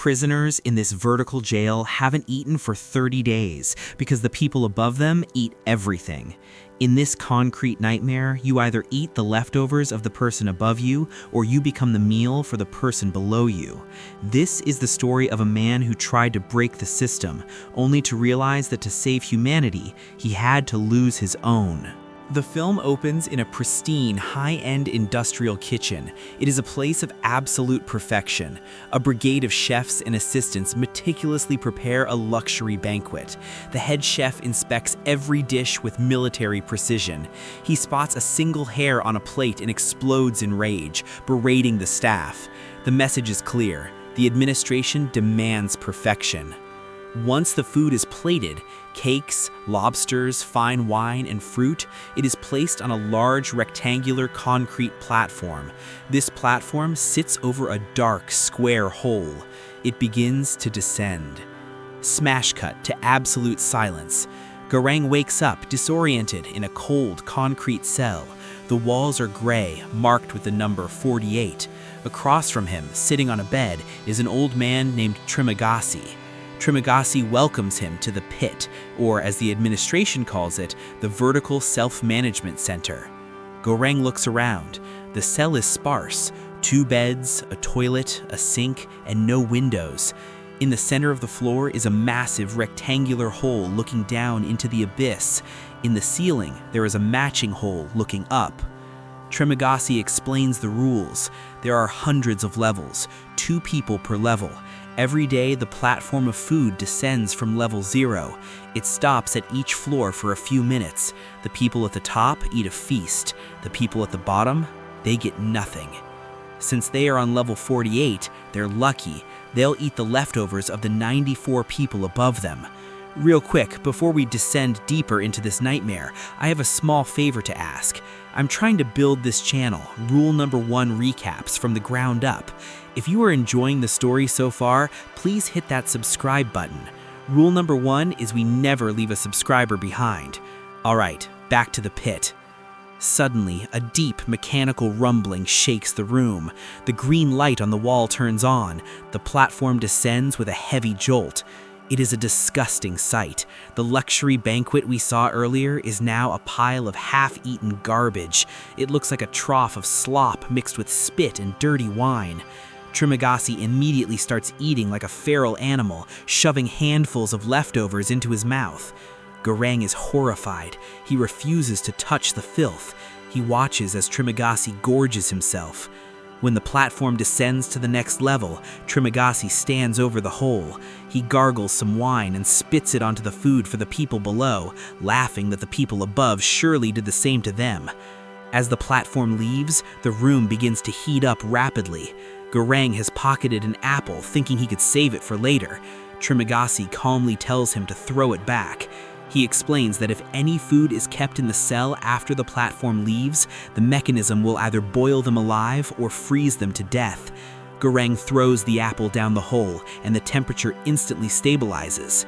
prisoners in this vertical jail haven't eaten for 30 days because the people above them eat everything. In this concrete nightmare, you either eat the leftovers of the person above you or you become the meal for the person below you. This is the story of a man who tried to break the system, only to realize that to save humanity, he had to lose his own. The film opens in a pristine, high-end industrial kitchen. It is a place of absolute perfection. A brigade of chefs and assistants meticulously prepare a luxury banquet. The head chef inspects every dish with military precision. He spots a single hair on a plate and explodes in rage, berating the staff. The message is clear. The administration demands perfection. Once the food is plated, cakes, lobsters, fine wine, and fruit, it is placed on a large rectangular concrete platform. This platform sits over a dark, square hole. It begins to descend. Smash cut to absolute silence. Goreng wakes up, disoriented, in a cold, concrete cell. The walls are gray, marked with the number 48. Across from him, sitting on a bed, is an old man named Trimagasi. Trimagasi welcomes him to the pit, or as the administration calls it, the Vertical Self-Management Center. Goreng looks around. The cell is sparse. 2 beds, a toilet, a sink, and no windows. In the center of the floor is a massive rectangular hole looking down into the abyss. In the ceiling, there is a matching hole looking up. Trimagasi explains the rules. There are hundreds of levels, 2 people per level. Every day, the platform of food descends from level 0. It stops at each floor for a few minutes. The people at the top eat a feast. The people at the bottom, they get nothing. Since they are on level 48, they're lucky. They'll eat the leftovers of the 94 people above them. Real quick, before we descend deeper into this nightmare, I have a small favor to ask. I'm trying to build this channel, Rule Number 1 recaps from the ground up. If you are enjoying the story so far, please hit that subscribe button. Rule number 1 is we never leave a subscriber behind. Alright, back to the pit. Suddenly, a deep mechanical rumbling shakes the room. The green light on the wall turns on. The platform descends with a heavy jolt. It is a disgusting sight. The luxury banquet we saw earlier is now a pile of half-eaten garbage. It looks like a trough of slop mixed with spit and dirty wine. Trimagasi immediately starts eating like a feral animal, shoving handfuls of leftovers into his mouth. Goreng is horrified. He refuses to touch the filth. He watches as Trimagasi gorges himself. When the platform descends to the next level, Trimagasi stands over the hole. He gargles some wine and spits it onto the food for the people below, laughing that the people above surely did the same to them. As the platform leaves, the room begins to heat up rapidly. Goreng has pocketed an apple, thinking he could save it for later. Trimagasi calmly tells him to throw it back. He explains that if any food is kept in the cell after the platform leaves, the mechanism will either boil them alive or freeze them to death. Goreng throws the apple down the hole, and the temperature instantly stabilizes.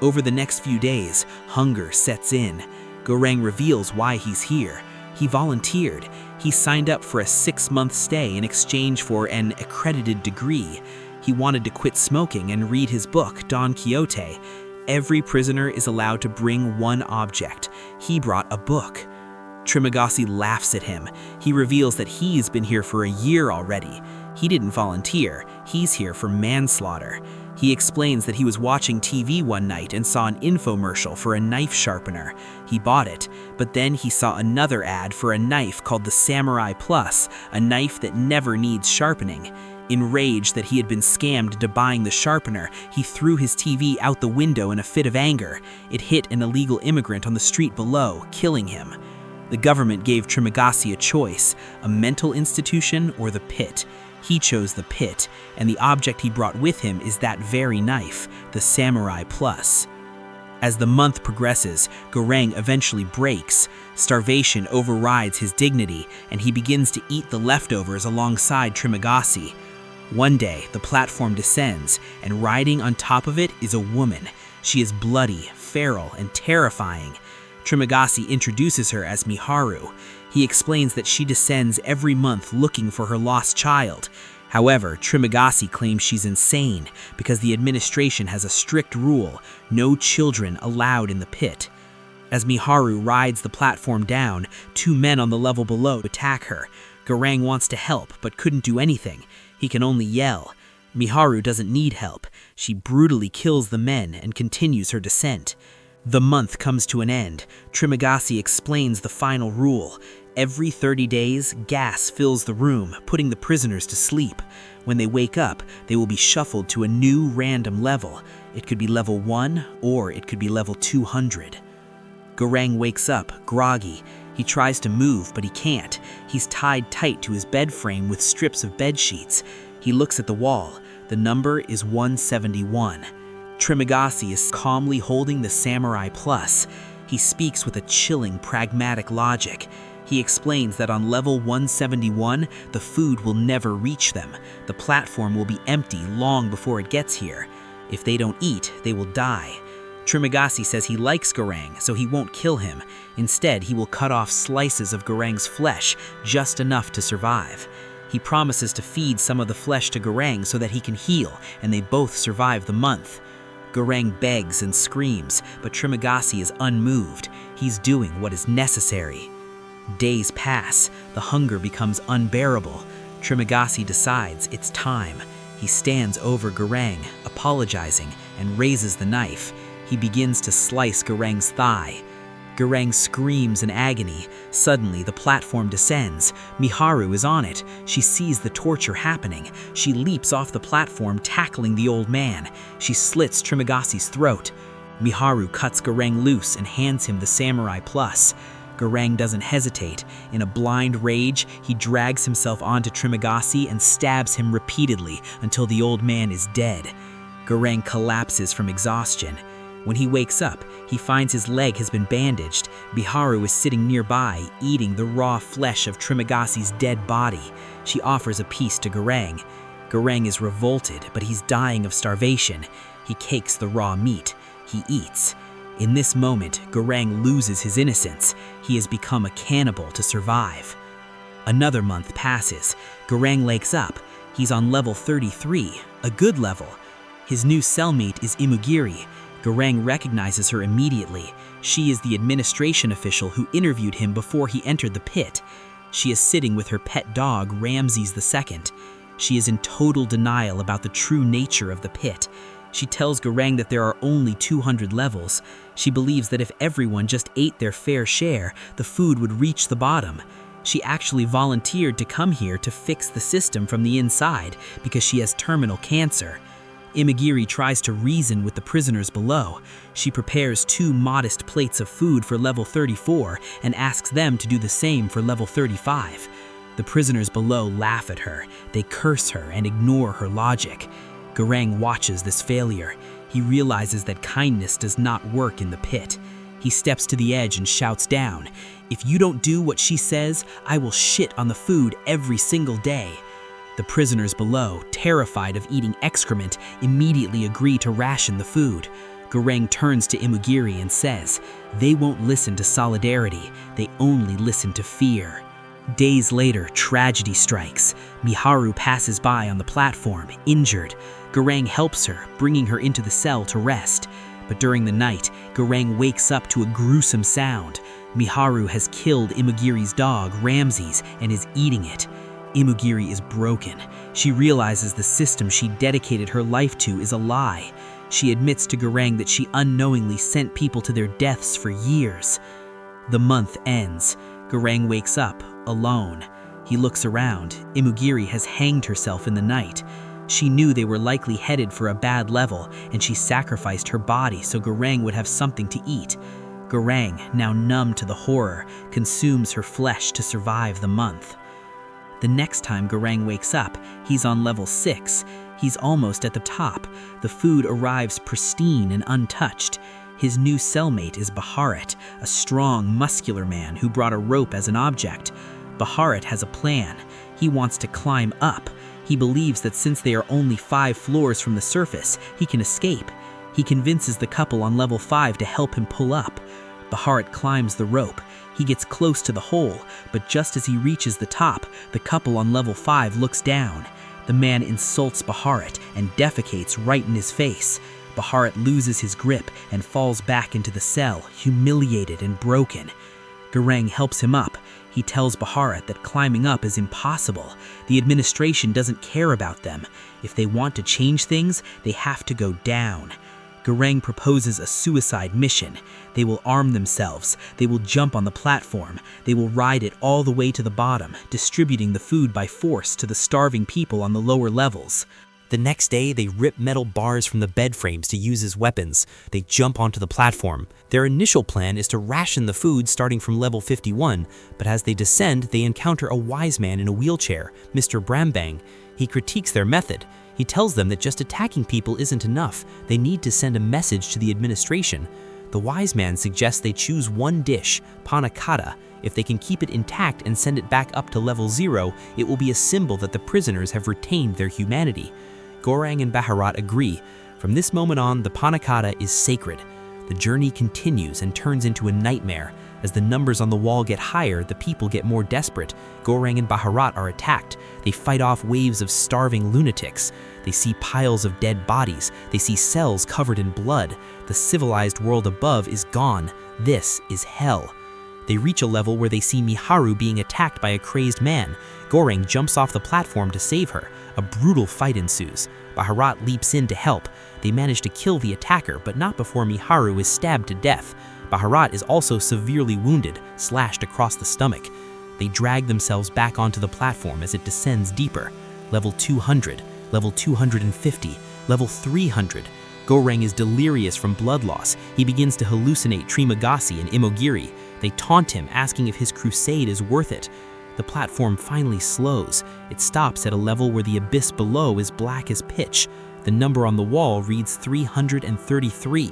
Over the next few days, hunger sets in. Goreng reveals why he's here. He volunteered. He signed up for a 6-month stay in exchange for an accredited degree. He wanted to quit smoking and read his book, Don Quixote. Every prisoner is allowed to bring one object. He brought a book. Trimagasi laughs at him. He reveals that he's been here for a year already. He didn't volunteer. He's here for manslaughter. He explains that he was watching TV one night and saw an infomercial for a knife sharpener. He bought it, but then he saw another ad for a knife called the Samurai Plus, a knife that never needs sharpening. Enraged that he had been scammed into buying the sharpener, he threw his TV out the window in a fit of anger. It hit an illegal immigrant on the street below, killing him. The government gave Trimagasi a choice, a mental institution or the pit. He chose the pit, and the object he brought with him is that very knife, the Samurai Plus. As the month progresses, Goreng eventually breaks. Starvation overrides his dignity, and he begins to eat the leftovers alongside Trimagasi. One day, the platform descends, and riding on top of it is a woman. She is bloody, feral, and terrifying. Trimagasi introduces her as Miharu. He explains that she descends every month looking for her lost child. However, Trimagasi claims she's insane because the administration has a strict rule: no children allowed in the pit. As Miharu rides the platform down, two men on the level below attack her. Goreng wants to help but couldn't do anything. He can only yell. Miharu doesn't need help. She brutally kills the men and continues her descent. The month comes to an end. Trimagasi explains the final rule. Every 30 days, gas fills the room, putting the prisoners to sleep. When they wake up, they will be shuffled to a new random level. It could be level 1 or it could be level 200. Goreng wakes up, groggy. He tries to move, but he can't. He's tied tight to his bed frame with strips of bed sheets. He looks at the wall. The number is 171. Trimagasi is calmly holding the Samurai Plus. He speaks with a chilling, pragmatic logic. He explains that on level 171, the food will never reach them. The platform will be empty long before it gets here. If they don't eat, they will die. Trimagasi says he likes Goreng, so he won't kill him. Instead, he will cut off slices of Goreng's flesh, just enough to survive. He promises to feed some of the flesh to Goreng so that he can heal, and they both survive the month. Goreng begs and screams, but Trimagasi is unmoved. He's doing what is necessary. Days pass. The hunger becomes unbearable. Trimagasi decides it's time. He stands over Goreng, apologizing, and raises the knife. He begins to slice Goreng's thigh. Goreng screams in agony. Suddenly, the platform descends. Miharu is on it. She sees the torture happening. She leaps off the platform, tackling the old man. She slits Trimagasi's throat. Miharu cuts Goreng loose and hands him the Samurai Plus. Goreng doesn't hesitate. In a blind rage, he drags himself onto Trimagasi and stabs him repeatedly until the old man is dead. Goreng collapses from exhaustion. When he wakes up, he finds his leg has been bandaged. Miharu is sitting nearby, eating the raw flesh of Trimagasi's dead body. She offers a piece to Goreng. Goreng is revolted, but he's dying of starvation. He cakes the raw meat. He eats. In this moment, Goreng loses his innocence. He has become a cannibal to survive. Another month passes. Goreng wakes up. He's on level 33, a good level. His new cellmate is Imugiri. Goreng recognizes her immediately. She is the administration official who interviewed him before he entered the pit. She is sitting with her pet dog, Ramses II. She is in total denial about the true nature of the pit. She tells Goreng that there are only 200 levels. She believes that if everyone just ate their fair share, the food would reach the bottom. She actually volunteered to come here to fix the system from the inside because she has terminal cancer. Imagiri tries to reason with the prisoners below. She prepares 2 modest plates of food for level 34 and asks them to do the same for level 35. The prisoners below laugh at her. They curse her and ignore her logic. Goreng watches this failure. He realizes that kindness does not work in the pit. He steps to the edge and shouts down, "If you don't do what she says, I will shit on the food every single day." The prisoners below, terrified of eating excrement, immediately agree to ration the food. Goreng turns to Imugiri and says, "They won't listen to solidarity, they only listen to fear." Days later, tragedy strikes. Miharu passes by on the platform, injured. Goreng helps her, bringing her into the cell to rest. But during the night, Goreng wakes up to a gruesome sound. Miharu has killed Imugiri's dog, Ramses, and is eating it. Imugiri is broken. She realizes the system she dedicated her life to is a lie. She admits to Goreng that she unknowingly sent people to their deaths for years. The month ends. Goreng wakes up, alone. He looks around. Imugiri has hanged herself in the night. She knew they were likely headed for a bad level, and she sacrificed her body so Goreng would have something to eat. Goreng, now numb to the horror, consumes her flesh to survive the month. The next time Goreng wakes up, he's on level 6. He's almost at the top. The food arrives pristine and untouched. His new cellmate is Baharat, a strong, muscular man who brought a rope as an object. Baharat has a plan. He wants to climb up. He believes that since they are only 5 floors from the surface, he can escape. He convinces the couple on level 5 to help him pull up. Baharat climbs the rope. He gets close to the hole, but just as he reaches the top, the couple on level 5 looks down. The man insults Baharat and defecates right in his face. Baharat loses his grip and falls back into the cell, humiliated and broken. Goreng helps him up. He tells Baharat that climbing up is impossible. The administration doesn't care about them. If they want to change things, they have to go down. Goreng proposes a suicide mission. They will arm themselves. They will jump on the platform. They will ride it all the way to the bottom, distributing the food by force to the starving people on the lower levels. The next day, they rip metal bars from the bed frames to use as weapons. They jump onto the platform. Their initial plan is to ration the food starting from level 51, but as they descend, they encounter a wise man in a wheelchair, Mr. Brambang. He critiques their method. He tells them that just attacking people isn't enough. They need to send a message to the administration. The wise man suggests they choose one dish, panna cotta. If they can keep it intact and send it back up to level 0, it will be a symbol that the prisoners have retained their humanity. Goreng and Baharat agree. From this moment on, the panna cotta is sacred. The journey continues and turns into a nightmare. As the numbers on the wall get higher, the people get more desperate. Goreng and Baharat are attacked. They fight off waves of starving lunatics. They see piles of dead bodies. They see cells covered in blood. The civilized world above is gone. This is hell. They reach a level where they see Miharu being attacked by a crazed man. Goreng jumps off the platform to save her. A brutal fight ensues. Baharat leaps in to help. They manage to kill the attacker, but not before Miharu is stabbed to death. Baharat is also severely wounded, slashed across the stomach. They drag themselves back onto the platform as it descends deeper. Level 200, level 250, level 300. Goreng is delirious from blood loss. He begins to hallucinate Trimagasi and Imogiri. They taunt him, asking if his crusade is worth it. The platform finally slows. It stops at a level where the abyss below is black as pitch. The number on the wall reads 333.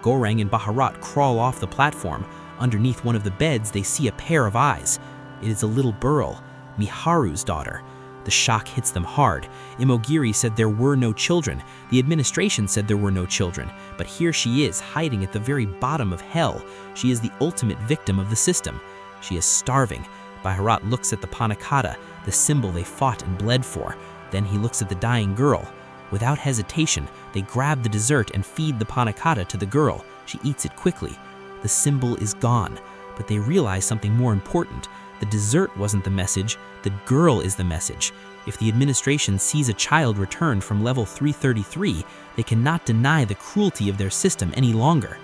Goreng and Baharat crawl off the platform. Underneath one of the beds, they see a pair of eyes. It is a little girl, Miharu's daughter. The shock hits them hard. Imogiri said there were no children. The administration said there were no children. But here she is, hiding at the very bottom of hell. She is the ultimate victim of the system. She is starving. Baharat looks at the panna cotta, the symbol they fought and bled for. Then he looks at the dying girl. Without hesitation, they grab the dessert and feed the panna cotta to the girl. She eats it quickly. The symbol is gone, but they realize something more important. The dessert wasn't the message, the girl is the message. If the administration sees a child returned from level 333, they cannot deny the cruelty of their system any longer.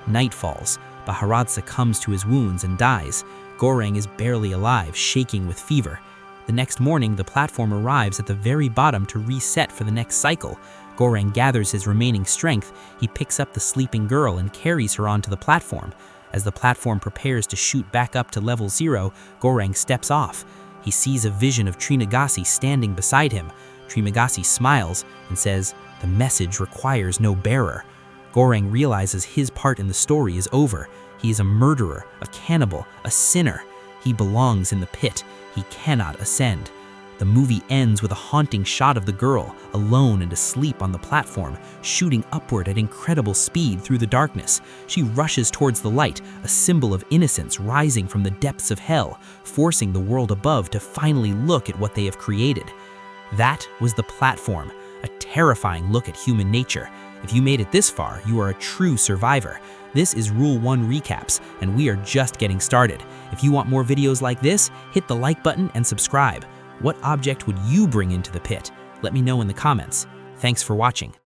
Night falls. Baharat succumbs to his wounds and dies. Goreng is barely alive, shaking with fever. The next morning, the platform arrives at the very bottom to reset for the next cycle. Goreng gathers his remaining strength. He picks up the sleeping girl and carries her onto the platform. As the platform prepares to shoot back up to level 0, Goreng steps off. He sees a vision of Trimagasi standing beside him. Trimagasi smiles and says, "The message requires no bearer." Goreng realizes his part in the story is over. He is a murderer, a cannibal, a sinner. He belongs in the pit. He cannot ascend. The movie ends with a haunting shot of the girl, alone and asleep on the platform, shooting upward at incredible speed through the darkness. She rushes towards the light, a symbol of innocence rising from the depths of hell, forcing the world above to finally look at what they have created. That was The Platform, a terrifying look at human nature. If you made it this far, you are a true survivor. This is Rule 1 Recaps, and we are just getting started. If you want more videos like this, hit the like button and subscribe. What object would you bring into the pit? Let me know in the comments. Thanks for watching.